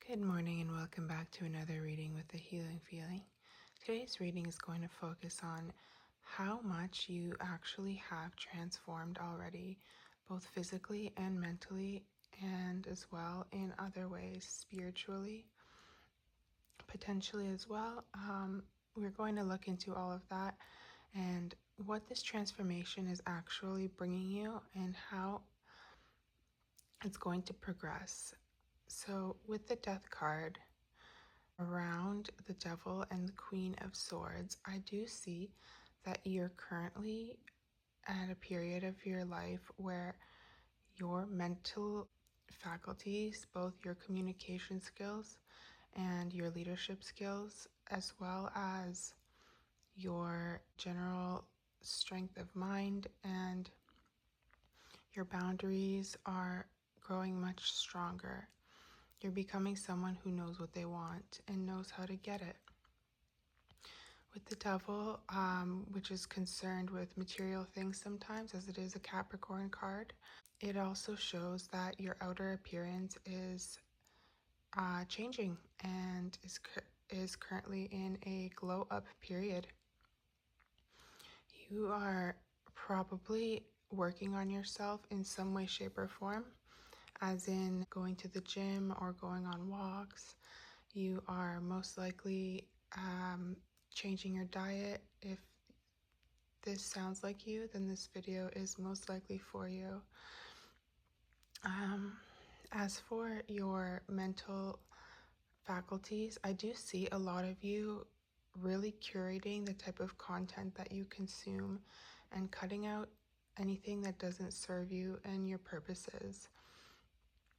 Good morning and welcome back to another reading with the Healing Feeling. Today's reading is going to focus on how much you actually have transformed already, both physically and mentally, and as well in other ways, spiritually, potentially as well. We're going to look into all of that and what this transformation is actually bringing you and how it's going to progress. So with the Death card, around the Devil and the Queen of Swords, I do see that you're currently at a period of your life where your mental faculties, both your communication skills and your leadership skills, as well as your general strength of mind and your boundaries, are growing much stronger. You're becoming someone who knows what they want and knows how to get it. With the Devil, which is concerned with material things sometimes, as it is a Capricorn card, it also shows that your outer appearance is changing and is currently in a glow up period. You are probably working on yourself in some way, shape, or form, as in going to the gym or going on walks. You are most likely changing your diet. If this sounds like you, then this video is most likely for you. As for your mental faculties, I do see a lot of you really curating the type of content that you consume and cutting out anything that doesn't serve you and your purposes.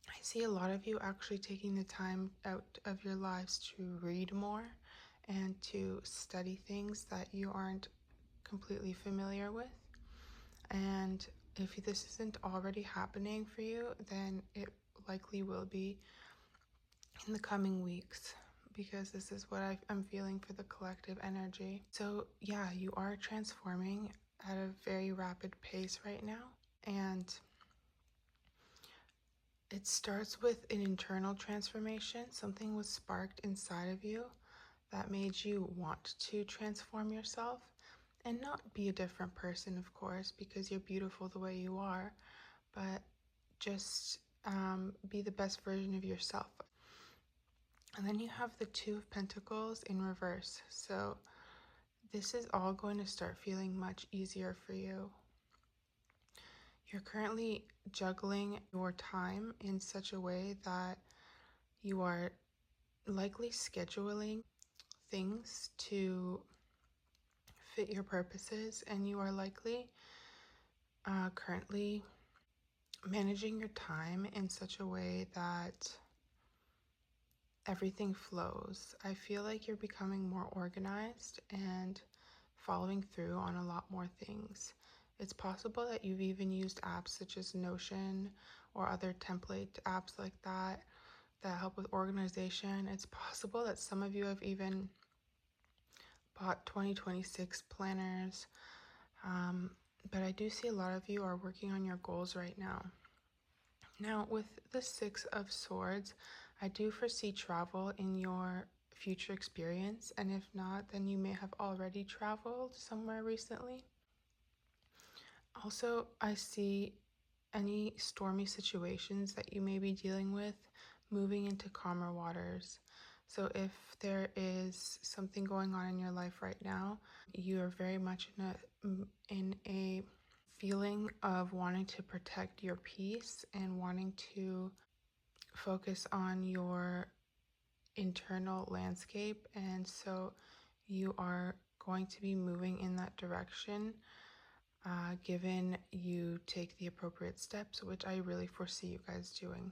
I see a lot of you actually taking the time out of your lives to read more and to study things that you aren't completely familiar with. And if this isn't already happening for you, then it likely will be in the coming weeks, because this is what I'm feeling for the collective energy. So yeah, you are transforming at a very rapid pace right now. And it starts with an internal transformation. Something was sparked inside of you that made you want to transform yourself and not be a different person, of course, because you're beautiful the way you are, but just be the best version of yourself. And then you have the Two of Pentacles in reverse. So this is all going to start feeling much easier for you. You're currently juggling your time in such a way that you are likely scheduling things to fit your purposes, and you are likely currently managing your time in such a way that everything flows. I feel like you're becoming more organized and following through on a lot more things. It's possible that you've even used apps such as Notion or other template apps like that help with organization. It's possible that some of you have even bought 2026 planners. But I do see a lot of you are working on your goals right now. Now, with the Six of Swords, I do foresee travel in your future experience, and if not, then you may have already traveled somewhere recently. Also, I see any stormy situations that you may be dealing with moving into calmer waters. So if there is something going on in your life right now, you are very much in a feeling of wanting to protect your peace and wanting to focus on your internal landscape, and so you are going to be moving in that direction, given you take the appropriate steps, which I really foresee you guys doing.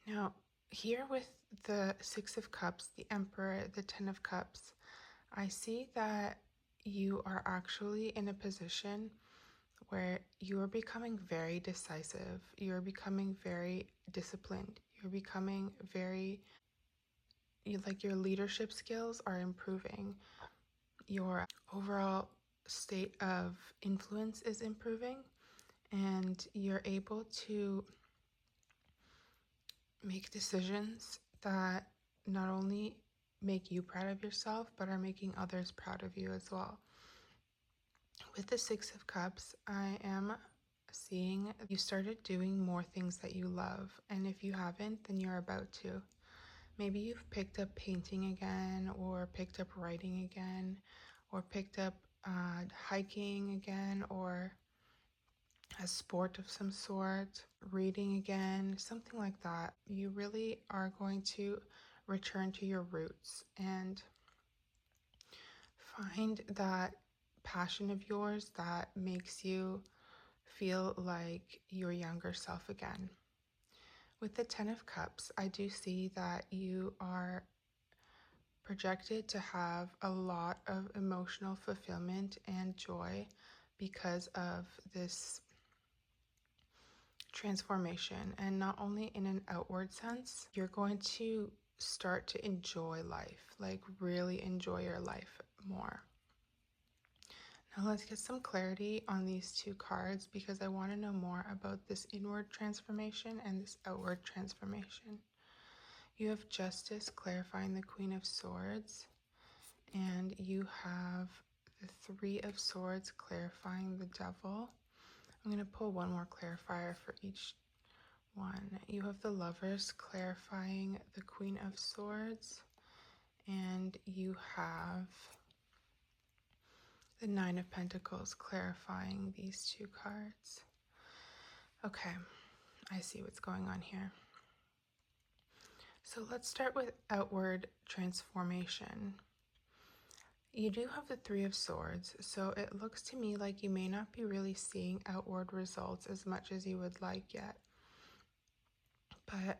Now, here with the Six of Cups, the Emperor, the Ten of Cups, I see that you are actually in a position where you are becoming very decisive. You're becoming very disciplined. You're becoming your leadership skills are improving. Your overall state of influence is improving, and you're able to make decisions that not only make you proud of yourself, but are making others proud of you as well. With the Six of Cups, I am seeing you started doing more things that you love. And if you haven't, then you're about to. Maybe you've picked up painting again, or picked up writing again, or picked up hiking again, or a sport of some sort, reading again, something like that. You really are going to return to your roots and find that passion of yours that makes you feel like your younger self again. With the Ten of Cups, I do see that you are projected to have a lot of emotional fulfillment and joy because of this transformation. And not only in an outward sense, you're going to start to enjoy life, like really enjoy your life more. Now let's get some clarity on these two cards, because I want to know more about this inward transformation and this outward transformation. You have Justice clarifying the Queen of Swords, and you have the Three of Swords clarifying the Devil. I'm going to pull one more clarifier for each one. You have the Lovers clarifying the Queen of Swords, and you have the Nine of Pentacles clarifying these two cards. Okay, I see what's going on here. So let's start with outward transformation. You do have the Three of Swords, so it looks to me like you may not be really seeing outward results as much as you would like yet. But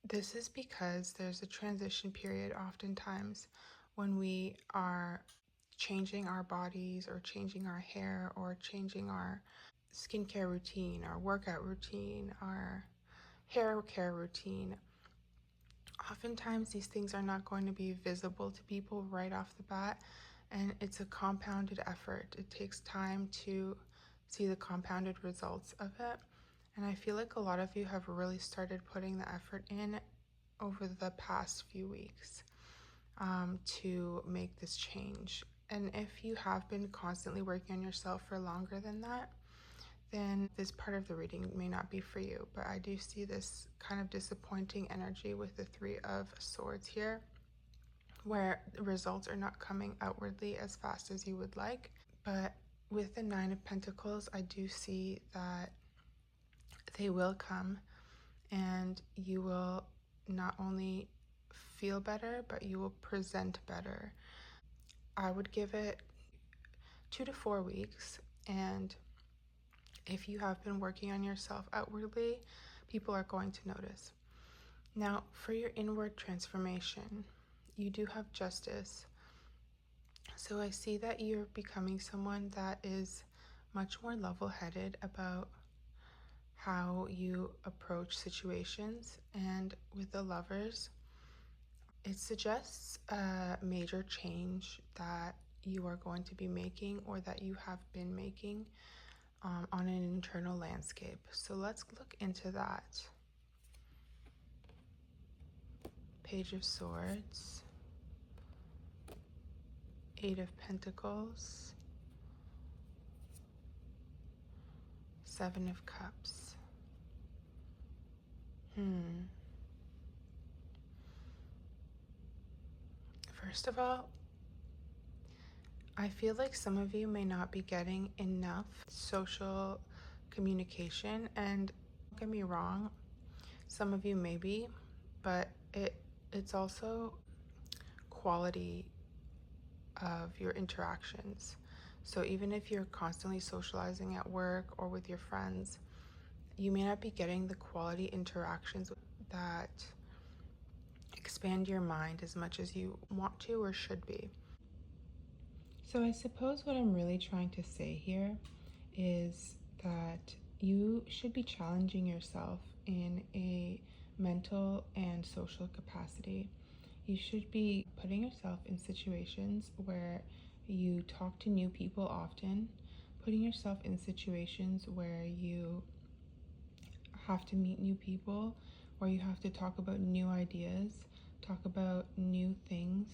this is because there's a transition period oftentimes when we are changing our bodies or changing our hair or changing our skincare routine, our workout routine, our hair care routine. Oftentimes these things are not going to be visible to people right off the bat, and it's a compounded effort. It takes time to see the compounded results of it. And I feel like a lot of you have really started putting the effort in over the past few weeks to make this change. And if you have been constantly working on yourself for longer than that, then this part of the reading may not be for you. But I do see this kind of disappointing energy with the Three of Swords here, where the results are not coming outwardly as fast as you would like. But with the Nine of Pentacles, I do see that they will come, and you will not only feel better, but you will present better. I would give it 2 to 4 weeks, and if you have been working on yourself outwardly, people are going to notice. Now, for your inward transformation, you do have Justice. So I see that you're becoming someone that is much more level-headed about how you approach situations. And with the Lovers, it suggests a major change that you are going to be making, or that you have been making on an internal landscape. So let's look into that. Page of Swords, Eight of Pentacles, Seven of Cups. First of all, I feel like some of you may not be getting enough social communication, and don't get me wrong, some of you may be, but it's also quality of your interactions. So even if you're constantly socializing at work or with your friends, you may not be getting the quality interactions that expand your mind as much as you want to or should be. So I suppose what I'm really trying to say here is that you should be challenging yourself in a mental and social capacity. You should be putting yourself in situations where you talk to new people often, putting yourself in situations where you have to meet new people, or you have to talk about new ideas, talk about new things,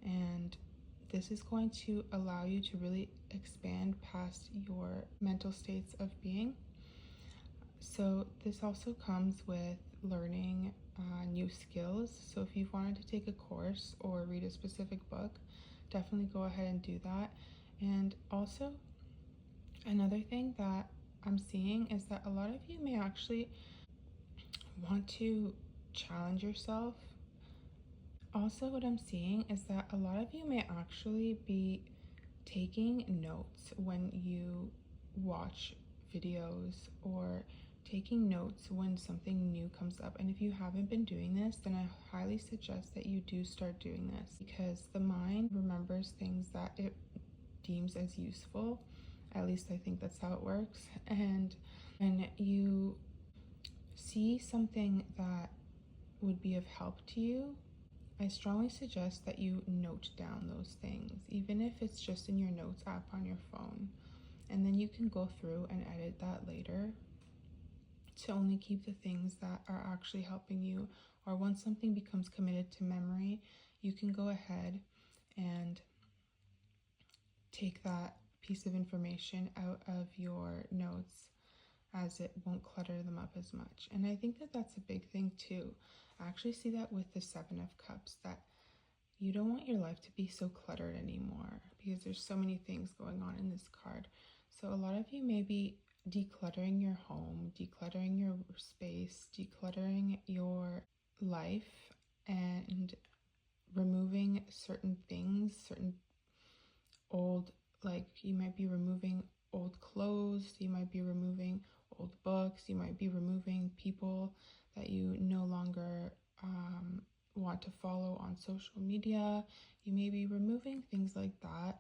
and this is going to allow you to really expand past your mental states of being. So this also comes with learning new skills. So if you've wanted to take a course or read a specific book, definitely go ahead and do that. And also, another thing that I'm seeing is that a lot of you may actually want to challenge yourself. Also, what I'm seeing is that a lot of you may actually be taking notes when you watch videos, or taking notes when something new comes up. And if you haven't been doing this, then I highly suggest that you do start doing this, because the mind remembers things that it deems as useful. At least I think that's how it works. And when you see something that would be of help to you, I strongly suggest that you note down those things, even if it's just in your notes app on your phone. And then you can go through and edit that later to only keep the things that are actually helping you. Or once something becomes committed to memory, you can go ahead and take that piece of information out of your notes, as it won't clutter them up as much. And I think that that's a big thing too. I actually see that with the Seven of Cups, that you don't want your life to be so cluttered anymore, because there's so many things going on in this card. So a lot of you may be decluttering your home, decluttering your space, decluttering your life, and removing certain things, certain old, like you might be removing old clothes, you might be removing old books, you might be removing people that you no longer want to follow on social media. You may be removing things like that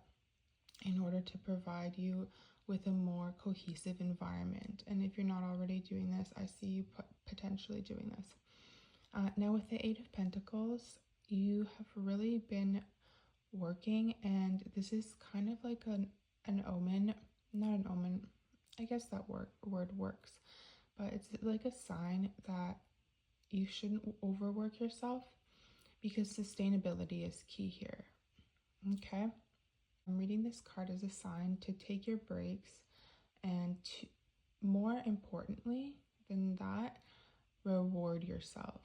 in order to provide you with a more cohesive environment. And if you're not already doing this, I see you potentially doing this. Now with the Eight of Pentacles, you have really been working, and this is kind of like an omen, not an omen, I guess that word works, but it's like a sign that you shouldn't overwork yourself, because sustainability is key here. Okay, I'm reading this card as a sign to take your breaks, and to, more importantly than that, reward yourself.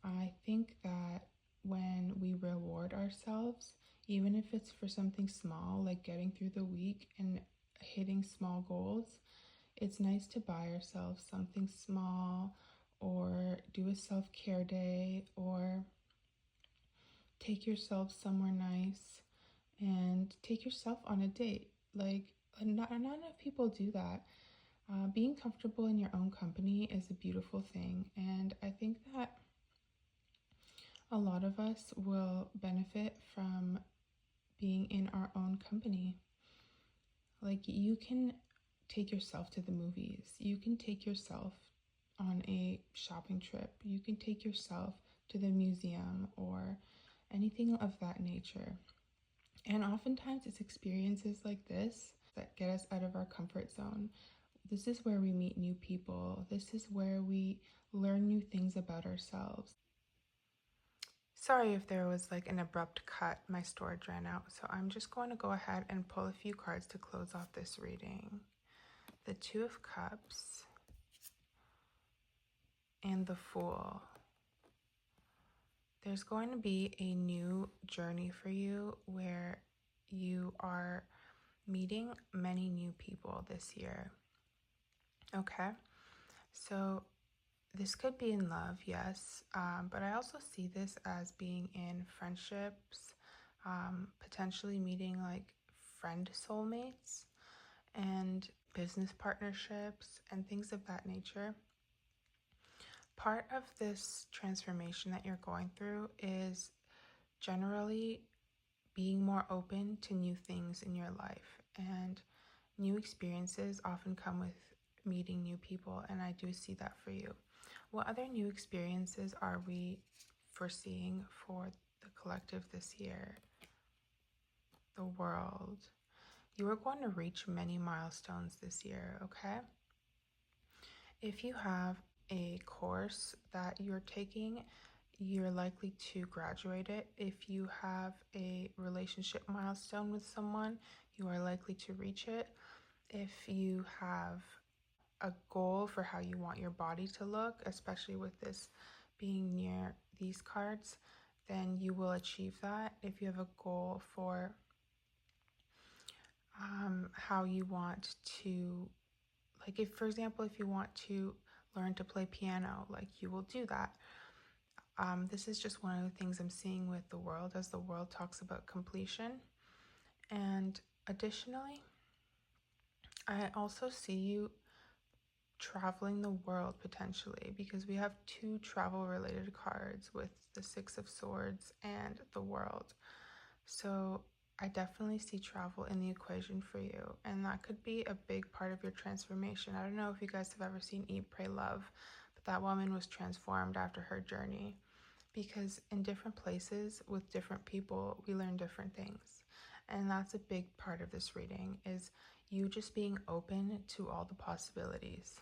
I think that when we reward ourselves, even if it's for something small, like getting through the week and hitting small goals, it's nice to buy ourselves something small, or do a self-care day, or take yourself somewhere nice, and take yourself on a date. Like, not enough people do that. Being comfortable in your own company is a beautiful thing, and I think that a lot of us will benefit from being in our own company. Like, you can take yourself to the movies, you can take yourself on a shopping trip, you can take yourself to the museum, or anything of that nature. And oftentimes it's experiences like this that get us out of our comfort zone. This is where we meet new people. This is where we learn new things about ourselves. Sorry if there was like an abrupt cut, my storage ran out. So I'm just going to go ahead and pull a few cards to close off this reading. The Two of Cups and the Fool. There's going to be a new journey for you where you are meeting many new people this year. Okay, so this could be in love, yes, but I also see this as being in friendships, potentially meeting like friend soulmates and business partnerships and things of that nature. Part of this transformation that you're going through is generally being more open to new things in your life, and new experiences often come with meeting new people, and I do see that for you. What other new experiences are we foreseeing for the collective this year? The World. You are going to reach many milestones this year, okay? If you have a course that you're taking, you're likely to graduate it. If you have a relationship milestone with someone, you are likely to reach it. If you have a goal for how you want your body to look, especially with this being near these cards, then you will achieve that. If you have a goal for how you want to, like, if, for example, if you want to learn to play piano, like, you will do that. This is just one of the things I'm seeing with the world as the world talks about completion. And additionally, I also see you traveling the world potentially, because we have two travel related cards with the Six of Swords and the World. So I definitely see travel in the equation for you, and that could be a big part of your transformation. I don't know if you guys have ever seen Eat, Pray, Love, but that woman was transformed after her journey, because in different places with different people, we learn different things. And that's a big part of this reading, is you just being open to all the possibilities.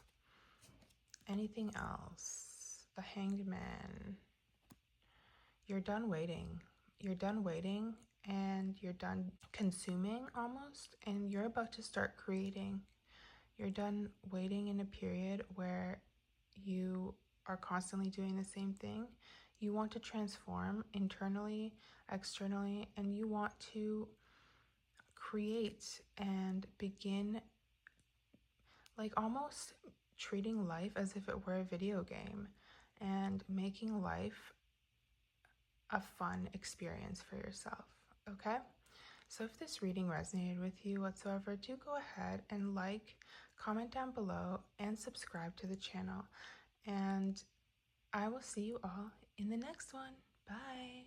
Anything else? The Hanged Man. You're done waiting. You're done waiting, and you're done consuming almost, and you're about to start creating. You're done waiting in a period where you are constantly doing the same thing. You want to transform internally, externally, and you want to create and begin, like, almost treating life as if it were a video game and making life a fun experience for yourself. Okay? So if this reading resonated with you whatsoever, do go ahead and like, comment down below, and subscribe to the channel. And I will see you all in the next one. Bye.